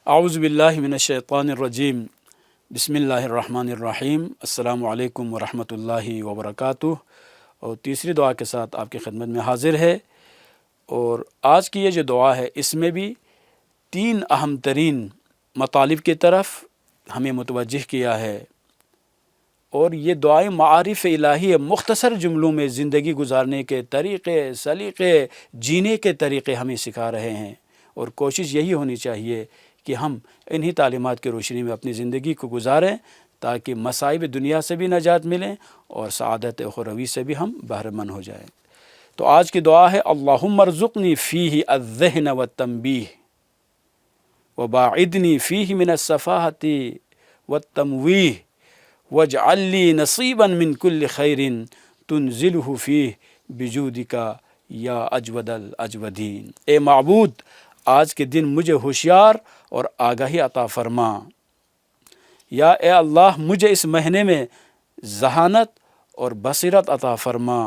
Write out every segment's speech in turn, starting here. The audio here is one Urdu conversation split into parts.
اعوذ باللہ من الشیطان الرجیم بسم اللہ الرحمن الرحیم السلام علیکم ورحمۃ اللہ وبرکاتہ۔ اور تیسری دعا کے ساتھ آپ کی خدمت میں حاضر ہے، اور آج کی یہ جو دعا ہے اس میں بھی 3 اہم ترین مطالب کی طرف ہمیں متوجہ کیا ہے، اور یہ دعائیں معارف الہی مختصر جملوں میں زندگی گزارنے کے طریقے، سلیقے، جینے کے طریقے ہمیں سکھا رہے ہیں، اور کوشش یہی ہونی چاہیے کہ ہم انہی تعلیمات کی روشنی میں اپنی زندگی کو گزاریں تاکہ مصائب دنیا سے بھی نجات ملیں اور سعادت اخروی سے بھی ہم بہرہ مند ہو جائیں۔ تو آج کی دعا ہے اللہم ارزقنی فیہ الذہن والتنبیہ وباعدنی فیہ من السفاہۃ والتمویہ واجعل لی نصیبا من کل خیر تنزلہ فیہ بجودک یا اجود الاجودین۔ اے معبود، آج کے دن مجھے ہوشیار اور آگاہی عطا فرما، یا اے اللہ مجھے اس مہینے میں ذہانت اور بصیرت عطا فرما،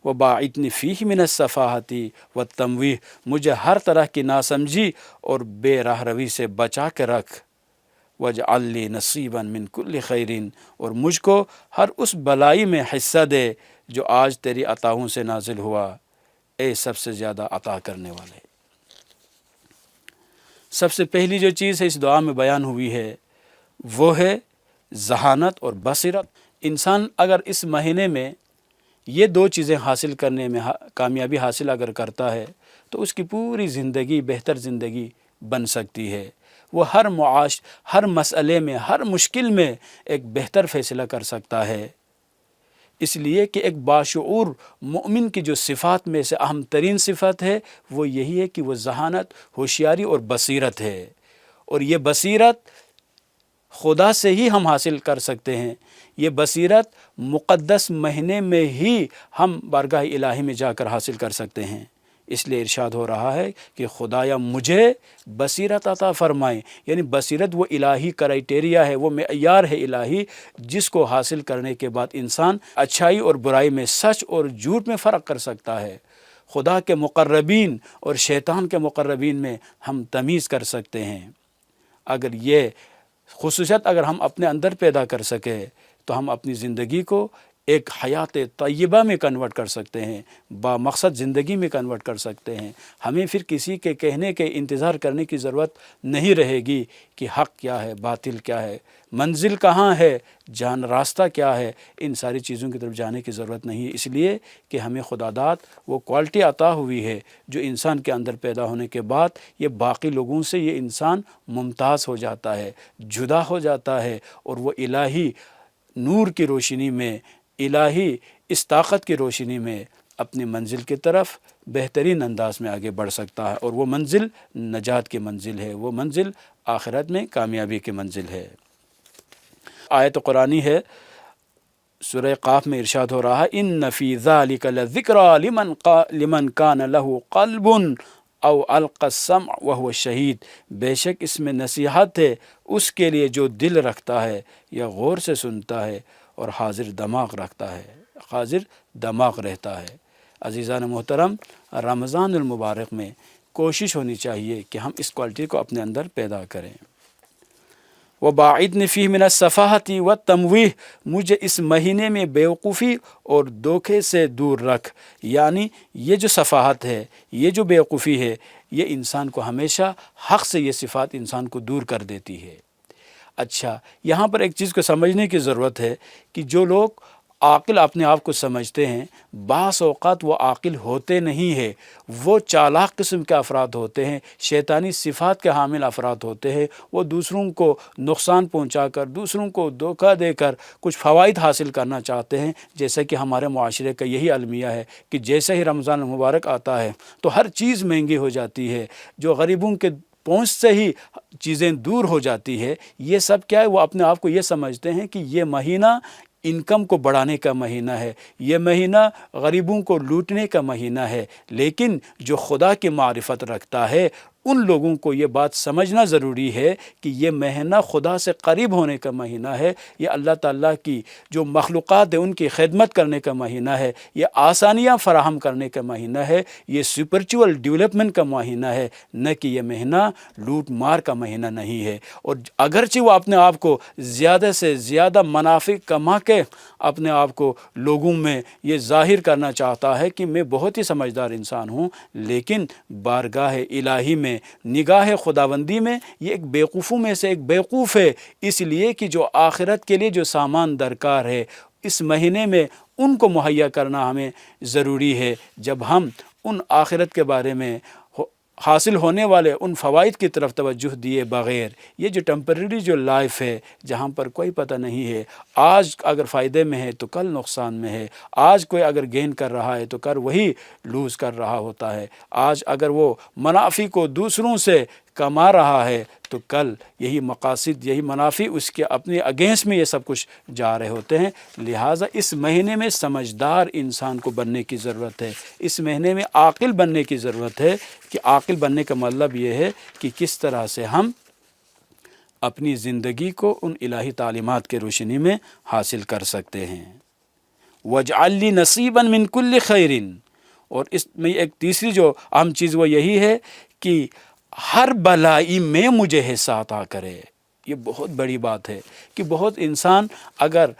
وباعدنی فیہ من السفاہۃ والتمویہ، مجھے ہر طرح کی ناسمجھی اور بے راہ روی سے بچا کے رکھ، واجعل لی نصیبا من کل خیر، اور مجھ کو ہر اس بلائی میں حصہ دے جو آج تیری عطاؤں سے نازل ہوا، اے سب سے زیادہ عطا کرنے والے۔ سب سے پہلی جو چیز ہے اس دعا میں بیان ہوئی ہے وہ ہے ذہانت اور بصیرت۔ انسان اگر اس مہینے میں یہ 2 چیزیں حاصل کرنے میں کامیابی حاصل اگر کرتا ہے تو اس کی پوری زندگی بہتر زندگی بن سکتی ہے۔ وہ ہر مسئلے میں، ہر مشکل میں ایک بہتر فیصلہ کر سکتا ہے، اس لیے کہ ایک باشعور مومن کی جو صفات میں سے اہم ترین صفت ہے وہ یہی ہے کہ وہ ذہانت، ہوشیاری اور بصیرت ہے، اور یہ بصیرت خدا سے ہی ہم حاصل کر سکتے ہیں۔ یہ بصیرت مقدس مہینے میں ہی ہم بارگاہ الہی میں جا کر حاصل کر سکتے ہیں۔ اس لیے ارشاد ہو رہا ہے کہ خدایا مجھے بصیرت عطا فرمائیں، یعنی بصیرت وہ الہی کرائٹیریا ہے، وہ معیار ہے الہی جس کو حاصل کرنے کے بعد انسان اچھائی اور برائی میں، سچ اور جھوٹ میں فرق کر سکتا ہے۔ خدا کے مقربین اور شیطان کے مقربین میں ہم تمیز کر سکتے ہیں۔ اگر یہ خصوصیت اگر ہم اپنے اندر پیدا کر سکے تو ہم اپنی زندگی کو ایک حیات طیبہ میں کنورٹ کر سکتے ہیں، با مقصد زندگی میں کنورٹ کر سکتے ہیں۔ ہمیں پھر کسی کے کہنے کے انتظار کرنے کی ضرورت نہیں رہے گی کہ حق کیا ہے، باطل کیا ہے، منزل کہاں ہے، راستہ کیا ہے، ان ساری چیزوں کی طرف جانے کی ضرورت نہیں ہے، اس لیے کہ ہمیں خدا داد وہ کوالٹی عطا ہوئی ہے جو انسان کے اندر پیدا ہونے کے بعد یہ باقی لوگوں سے یہ انسان ممتاز ہو جاتا ہے، جدا ہو جاتا ہے، اور وہ الہی نور کی روشنی میں، الہی اس طاقت کی روشنی میں اپنی منزل کی طرف بہترین انداز میں آگے بڑھ سکتا ہے، اور وہ منزل نجات کی منزل ہے، وہ منزل آخرت میں کامیابی کی منزل ہے۔ آیت قرآنی ہے سورہ قاف میں ارشاد ہو رہا ہے ان فی ذلک لذکری لمن کان لہ قلب او القی السمع وہو شہید، بے شک اس میں نصیحت ہے اس کے لیے جو دل رکھتا ہے یا غور سے سنتا ہے اور حاضر دماغ رکھتا ہے، حاضر دماغ رہتا ہے۔ عزیزان محترم، رمضان المبارک میں کوشش ہونی چاہیے کہ ہم اس کوالٹی کو اپنے اندر پیدا کریں۔ وَبَاعِدْنِ فِيهِ مِنَ السَّفَاهَةِ وَالتَّمْوِيهِ، مجھے اس مہینے میں بیوقوفی اور دھوکے سے دور رکھ، یعنی یہ جو صفاحت ہے، یہ جو بیوقوفی ہے، یہ انسان کو ہمیشہ حق سے یہ صفات انسان کو دور کر دیتی ہے۔ اچھا، یہاں پر ایک چیز کو سمجھنے کی ضرورت ہے کہ جو لوگ عاقل اپنے آپ کو سمجھتے ہیں بعض اوقات وہ عاقل ہوتے نہیں ہیں، وہ چالاک قسم کے افراد ہوتے ہیں، شیطانی صفات کے حامل افراد ہوتے ہیں، وہ دوسروں کو نقصان پہنچا کر، دوسروں کو دھوکہ دے کر کچھ فوائد حاصل کرنا چاہتے ہیں، جیسا کہ ہمارے معاشرے کا یہی المیہ ہے کہ جیسے ہی رمضان المبارک آتا ہے تو ہر چیز مہنگی ہو جاتی ہے، جو غریبوں کے پہنچ سے ہی چیزیں دور ہو جاتی ہے۔ یہ سب کیا ہے؟ وہ اپنے آپ کو یہ سمجھتے ہیں کہ یہ مہینہ انکم کو بڑھانے کا مہینہ ہے، یہ مہینہ غریبوں کو لوٹنے کا مہینہ ہے، لیکن جو خدا کی معرفت رکھتا ہے ان لوگوں کو یہ بات سمجھنا ضروری ہے کہ یہ مہینہ خدا سے قریب ہونے کا مہینہ ہے، یہ اللہ تعالیٰ کی جو مخلوقات ہے ان کی خدمت کرنے کا مہینہ ہے، یہ آسانیاں فراہم کرنے کا مہینہ ہے، یہ اسپرچول ڈیولپمنٹ کا مہینہ ہے، نہ کہ یہ مہینہ لوٹ مار کا مہینہ نہیں ہے۔ اور اگرچہ وہ اپنے آپ کو زیادہ سے زیادہ منافع کما کے اپنے آپ کو لوگوں میں یہ ظاہر کرنا چاہتا ہے کہ میں بہت ہی سمجھدار انسان ہوں، لیکن بارگاہ الہی میں، نگاہ خداوندی میں یہ ایک بیوقوفوں میں سے ایک بیوقوف ہے، اس لیے کہ جو آخرت کے لیے جو سامان درکار ہے اس مہینے میں ان کو مہیا کرنا ہمیں ضروری ہے۔ جب ہم ان آخرت کے بارے میں حاصل ہونے والے ان فوائد کی طرف توجہ دیے بغیر، یہ جو ٹیمپرری جو لائف ہے جہاں پر کوئی پتہ نہیں ہے، آج اگر فائدے میں ہے تو کل نقصان میں ہے، آج کوئی اگر گین کر رہا ہے تو کل وہی لوز کر رہا ہوتا ہے، آج اگر وہ منافع کو دوسروں سے کما رہا ہے تو کل یہی مقاصد، یہی منافع اس کے اپنے اگینسٹ میں یہ سب کچھ جا رہے ہوتے ہیں۔ لہٰذا اس مہینے میں سمجھدار انسان کو بننے کی ضرورت ہے، اس مہینے میں عاقل بننے کی ضرورت ہے، کہ عاقل بننے کا مطلب یہ ہے کہ کس طرح سے ہم اپنی زندگی کو ان الہی تعلیمات کے روشنی میں حاصل کر سکتے ہیں۔ وَاجْعَلْ لِي نَصِيبًا مِّن كُلِّ خَيْرٍ، اور اس میں ایک تیسری جو اہم چیز وہ یہی ہے کہ ہر بلائی میں مجھے حصہ عطا کرے۔ یہ بہت بڑی بات ہے کہ بہت انسان اگر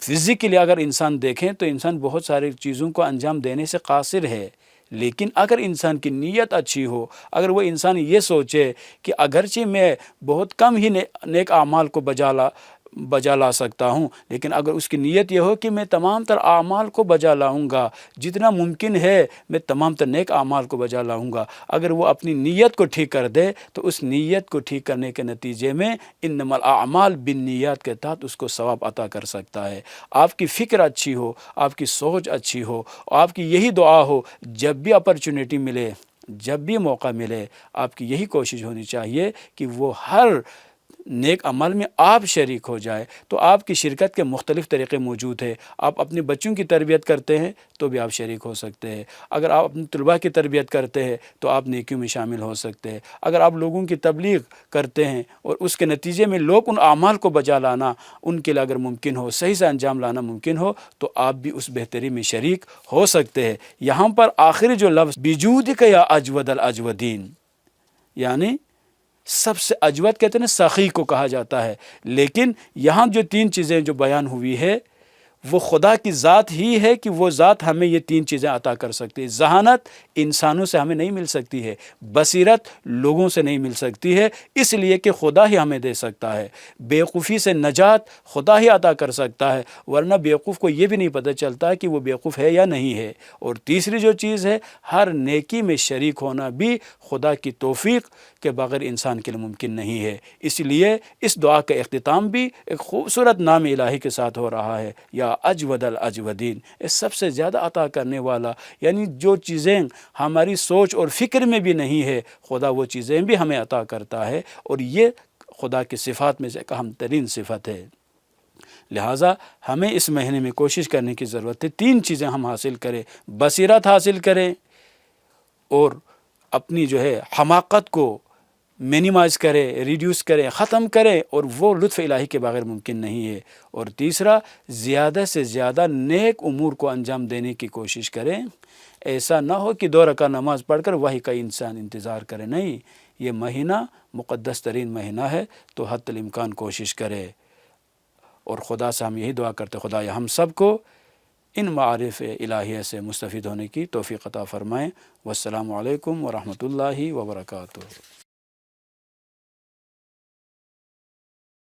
فزیکلی اگر انسان دیکھیں تو انسان بہت ساری چیزوں کو انجام دینے سے قاصر ہے، لیکن اگر انسان کی نیت اچھی ہو، اگر وہ انسان یہ سوچے کہ اگرچہ میں بہت کم ہی نیک اعمال کو بجا لا سکتا ہوں، لیکن اگر اس کی نیت یہ ہو کہ میں تمام تر اعمال کو بجا لاؤں گا، جتنا ممکن ہے میں تمام تر نیک اعمال کو بجا لاؤں گا، اگر وہ اپنی نیت کو ٹھیک کر دے تو اس نیت کو ٹھیک کرنے کے نتیجے میں انما الاعمال بالنیات کے تحت اس کو ثواب عطا کر سکتا ہے۔ آپ کی فکر اچھی ہو، آپ کی سوچ اچھی ہو، آپ کی یہی دعا ہو، جب بھی اپرچونٹی ملے، جب بھی موقع ملے، آپ کی یہی کوشش ہونی چاہیے کہ وہ ہر نیک عمل میں آپ شریک ہو جائے۔ تو آپ کی شرکت کے مختلف طریقے موجود ہیں۔ آپ اپنے بچوں کی تربیت کرتے ہیں تو بھی آپ شریک ہو سکتے ہیں، اگر آپ اپنے طلباء کی تربیت کرتے ہیں تو آپ نیکیوں میں شامل ہو سکتے ہیں، اگر آپ لوگوں کی تبلیغ کرتے ہیں اور اس کے نتیجے میں لوگ ان اعمال کو بجا لانا ان کے لیے اگر ممکن ہو، صحیح سے انجام لانا ممکن ہو، تو آپ بھی اس بہتری میں شریک ہو سکتے ہیں۔ یہاں پر آخری جو لفظ بجودک یا اجود الاجودین، یعنی سب سے اجود کہتے ہیں سخی کو کہا جاتا ہے، لیکن یہاں جو تین چیزیں جو بیان ہوئی ہے وہ خدا کی ذات ہی ہے کہ وہ ذات ہمیں یہ تین چیزیں عطا کر سکتی ہے۔ ذہانت انسانوں سے ہمیں نہیں مل سکتی ہے، بصیرت لوگوں سے نہیں مل سکتی ہے، اس لیے کہ خدا ہی ہمیں دے سکتا ہے۔ بیوقوفی سے نجات خدا ہی عطا کر سکتا ہے، ورنہ بیوقوف کو یہ بھی نہیں پتہ چلتا کہ وہ بیوقوف ہے یا نہیں ہے۔ اور تیسری جو چیز ہے، ہر نیکی میں شریک ہونا بھی خدا کی توفیق کے بغیر انسان کے لیے ممکن نہیں ہے۔ اس لیے اس دعا کا اختتام بھی ایک خوبصورت نام الہی کے ساتھ ہو رہا ہے، یا اجود الاجودین، اس سب سے زیادہ عطا کرنے والا، یعنی جو چیزیں ہماری سوچ اور فکر میں بھی نہیں ہے خدا وہ چیزیں بھی ہمیں عطا کرتا ہے، اور یہ خدا کی صفات میں سے ایک اہم ترین صفت ہے۔ لہٰذا ہمیں اس مہینے میں کوشش کرنے کی ضرورت ہے، تین چیزیں ہم حاصل کریں، بصیرت حاصل کریں اور اپنی جو ہے حماقت کو مینیمائز کرے، ریڈیوس کرے، ختم کرے، اور وہ لطف الہی کے بغیر ممکن نہیں ہے۔ اور تیسرا، زیادہ سے زیادہ نیک امور کو انجام دینے کی کوشش کریں۔ ایسا نہ ہو کہ 2 رکعت نماز پڑھ کر وہی کا انسان انتظار کرے، نہیں، یہ مہینہ مقدس ترین مہینہ ہے، تو حتی الامکان کوشش کرے۔ اور خدا سے ہم یہی دعا کرتے، خدایا ہم سب کو ان معارف الہیہ سے مستفید ہونے کی توفیق عطا فرمائیں۔ والسلام علیکم ورحمۃ اللہ وبرکاتہ۔